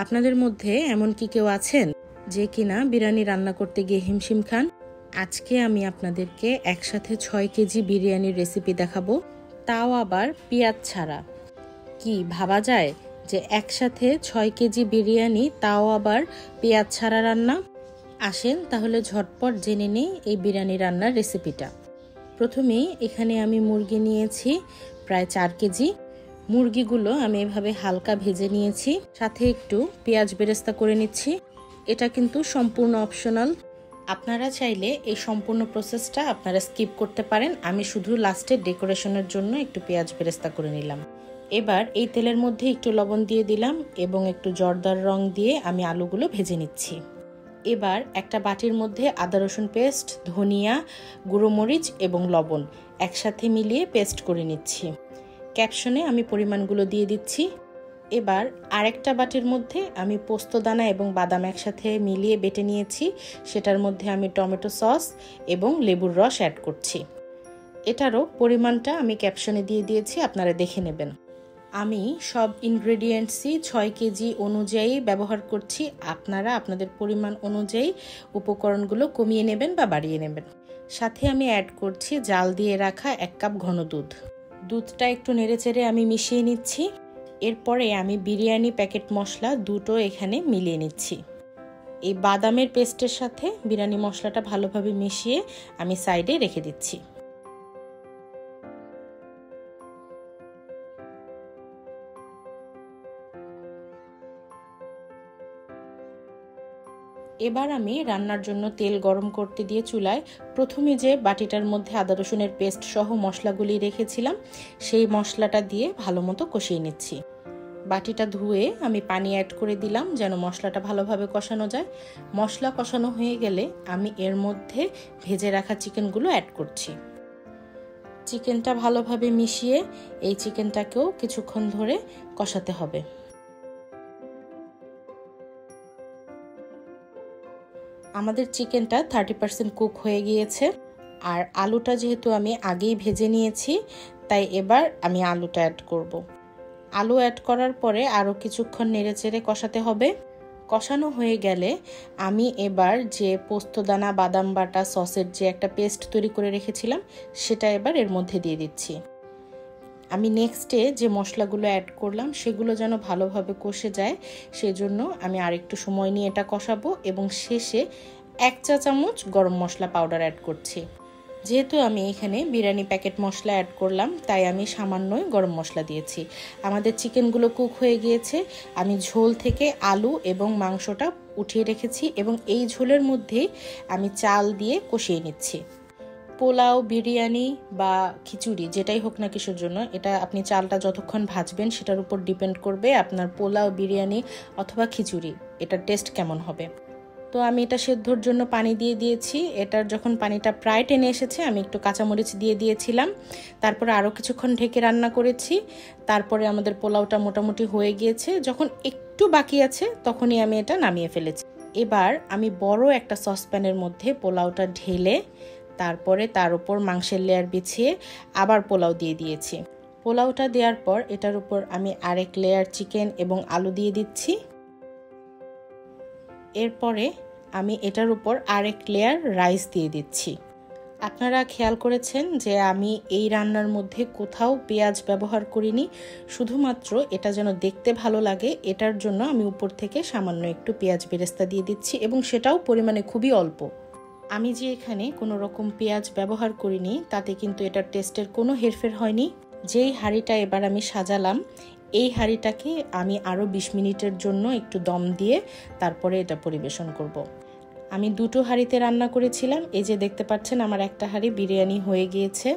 আপনাদের মধ্যে এমন কি কেউ আছেন যে কিনা বিরিয়ানি রান্না করতে গিয়ে হিমশিম খান? আজকে আমি আপনাদেরকে একসাথে 6 কেজি বিরিয়ানির রেসিপি দেখাবো, তাও আবার পেঁয়াজ ছাড়া। কি ভাবা যায় যে একসাথে 6 কেজি বিরিয়ানি, তাও আবার পেঁয়াজ ছাড়া রান্না? আসেন তাহলে ঝটপট জেনে নেই এই বিরিয়ানি রান্নার রেসিপিটা। প্রথমেই এখানে আমি মুরগি নিয়েছি প্রায় 4 কেজি। মুরগিগুলো আমি এভাবে হালকা ভেজে নিয়েছি, সাথে একটু পেঁয়াজ বেরেস্তা করে নিচ্ছি। এটা কিন্তু সম্পূর্ণ অপশনাল, আপনারা চাইলে এই সম্পূর্ণ প্রসেসটা আপনারা স্কিপ করতে পারেন। আমি শুধু লাস্টে ডেকোরেশনের জন্য একটু পেঁয়াজ বেরেস্তা করে নিলাম। এবার এই তেলের মধ্যে একটু লবণ দিয়ে দিলাম এবং একটু জর্দার রং দিয়ে আমি আলুগুলো ভেজে নিচ্ছি। এবার একটা বাটির মধ্যে আদা রসুন পেস্ট, ধনিয়া, গুঁড়ো মরিচ এবং লবণ একসাথে মিলিয়ে পেস্ট করে নিচ্ছি। ক্যাপশনে আমি পরিমাণগুলো দিয়ে দিচ্ছি। এবার আরেকটা বাটির মধ্যে আমি পোস্তদানা এবং বাদাম একসাথে মিলিয়ে বেটে নিয়েছি, সেটার মধ্যে আমি টমেটো সস এবং লেবুর রস অ্যাড করছি। এটারও পরিমাণটা আমি ক্যাপশনে দিয়ে দিয়েছি, আপনারা দেখে নেবেন। আমি সব ইনগ্রেডিয়েন্টসই 6 কেজি অনুযায়ী ব্যবহার করছি। আপনারা আপনাদের পরিমাণ অনুযায়ী উপকরণগুলো কমিয়ে নেবেন বা বাড়িয়ে নেবেন। সাথে আমি অ্যাড করছি জাল দিয়ে রাখা 1 কাপ ঘন দুধ। দুধটা একটু নেড়েচেড়ে আমি মিশিয়ে নিচ্ছি। এরপরে আমি বিরিয়ানি প্যাকেট মশলা দুটো এখানে মিলিয়ে নিচ্ছি। এই বাদামের পেস্টের সাথে বিরিয়ানি মশলাটা ভালোভাবে মিশিয়ে আমি সাইডে রেখে দিচ্ছি। এবার আমি রান্নার জন্য তেল গরম করতে দিয়ে চুলায় প্রথমে যে বাটিটার মধ্যে আদা রসুনের পেস্ট সহ মশলাগুলি রেখেছিলাম, সেই মশলাটা দিয়ে ভালো মতো কষিয়ে নিচ্ছি। বাটিটা ধুয়ে আমি পানি অ্যাড করে দিলাম যেন মশলাটা ভালোভাবে কষানো যায়। মশলা কষানো হয়ে গেলে আমি এর মধ্যে ভেজে রাখা চিকেনগুলো অ্যাড করছি। চিকেনটা ভালোভাবে মিশিয়ে এই চিকেনটাকেও কিছুক্ষণ ধরে কষাতে হবে। আমাদের চিকেনটা 30% কুক হয়ে গিয়েছে, আর আলুটা যেহেতু আমি আগেই ভেজে নিয়েছি, তাই এবার আমি আলুটা অ্যাড করব। আলু অ্যাড করার পরে আরও কিছুক্ষণ নেড়েচেড়ে কষাতে হবে। কষানো হয়ে গেলে আমি এবার যে পোস্তদানা বাদাম বাটা সসের যে একটা পেস্ট তৈরি করে রেখেছিলাম, সেটা এবার এর মধ্যে দিয়ে দিচ্ছি। আমি নেক্সটে যে মশলাগুলো অ্যাড করলাম সেগুলো যেন ভালোভাবে কষে যায়, সেজন্য আমি আরেকটু সময় নিয়ে এটা কষাবো এবং শেষে 1 চা চামচ গরম মশলা পাউডার অ্যাড করছি। যেহেতু আমি এখানে বিরিয়ানি প্যাকেট মশলা অ্যাড করলাম, তাই আমি সামান্যই গরম মশলা দিয়েছি। আমাদের চিকেনগুলো কুক হয়ে গিয়েছে। আমি ঝোল থেকে আলু এবং মাংসটা উঠিয়ে রেখেছি এবং এই ঝোলের মধ্যেই আমি চাল দিয়ে কষিয়ে নিচ্ছি। পোলাও, বিরিয়ানি বা খিচুড়ি যেটাই হোক না কিসের জন্য, এটা আপনি চালটা যতক্ষণ ভাজবেন সেটার উপর ডিপেন্ড করবে আপনার পোলাও, বিরিয়ানি অথবা খিচুড়ি এটার টেস্ট কেমন হবে। তো আমি এটা সেদ্ধর জন্য পানি দিয়ে দিয়েছি। এটার যখন পানিটা প্রায় টেনে এসেছে, আমি একটু কাঁচামরিচ দিয়ে দিয়েছিলাম। তারপরে আরও কিছুক্ষণ ঢেকে রান্না করেছি। তারপরে আমাদের পোলাওটা মোটামুটি হয়ে গিয়েছে। যখন একটু বাকি আছে তখনই আমি এটা নামিয়ে ফেলেছি। এবার আমি বড় একটা সসপ্যানের মধ্যে পোলাওটা ঢেলে তারপরে তার উপর মাংসের লেয়ার বিছিয়ে আবার পোলাও দিয়ে দিয়েছি। পোলাওটা দেওয়ার পর এটার উপর আমি আরেক লেয়ার চিকেন এবং আলু দিয়ে দিচ্ছি। এরপরে আমি এটার উপর আরেক লেয়ার রাইস দিয়ে দিচ্ছি। আপনারা খেয়াল করেছেন যে আমি এই রান্নার মধ্যে কোথাও পেঁয়াজ ব্যবহার করিনি, শুধুমাত্র এটা যেন দেখতে ভালো লাগে এটার জন্য আমি উপর থেকে সামান্য একটু পেঁয়াজ বেরেস্তা দিয়ে দিচ্ছি এবং সেটাও পরিমাণে খুবই অল্প। আমি যে এখানে কোনো রকম পেঁয়াজ ব্যবহার করিনি, তাতে কিন্তু এটার টেস্টের কোনো হেরফের হয়নি। যেই হাঁড়িটা এবার আমি সাজালাম, এই হাঁড়িটাকে আমি আরও 20 মিনিটের জন্য একটু দম দিয়ে তারপরে এটা পরিবেশন করব। আমি দুটো হাঁড়িতে রান্না করেছিলাম। এই যে দেখতে পাচ্ছেন আমার একটা হাঁড়ি বিরিয়ানি হয়ে গিয়েছে।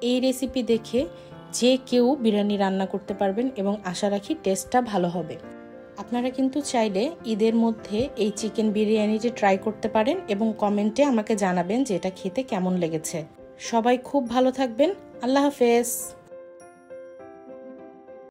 এই রেসিপি দেখে যে কেউ বিরিয়ানি রান্না করতে পারবেন এবং আশা রাখি টেস্টটা ভালো হবে। আপনারা কিন্তু চাইলে ঈদের মধ্যে এই চিকেন বিরিয়ানিটি ট্রাই করতে পারেন এবং কমেন্টে আমাকে জানাবেন যে এটা খেতে কেমন লেগেছে। সবাই খুব ভালো থাকবেন। আল্লাহ হাফেজ।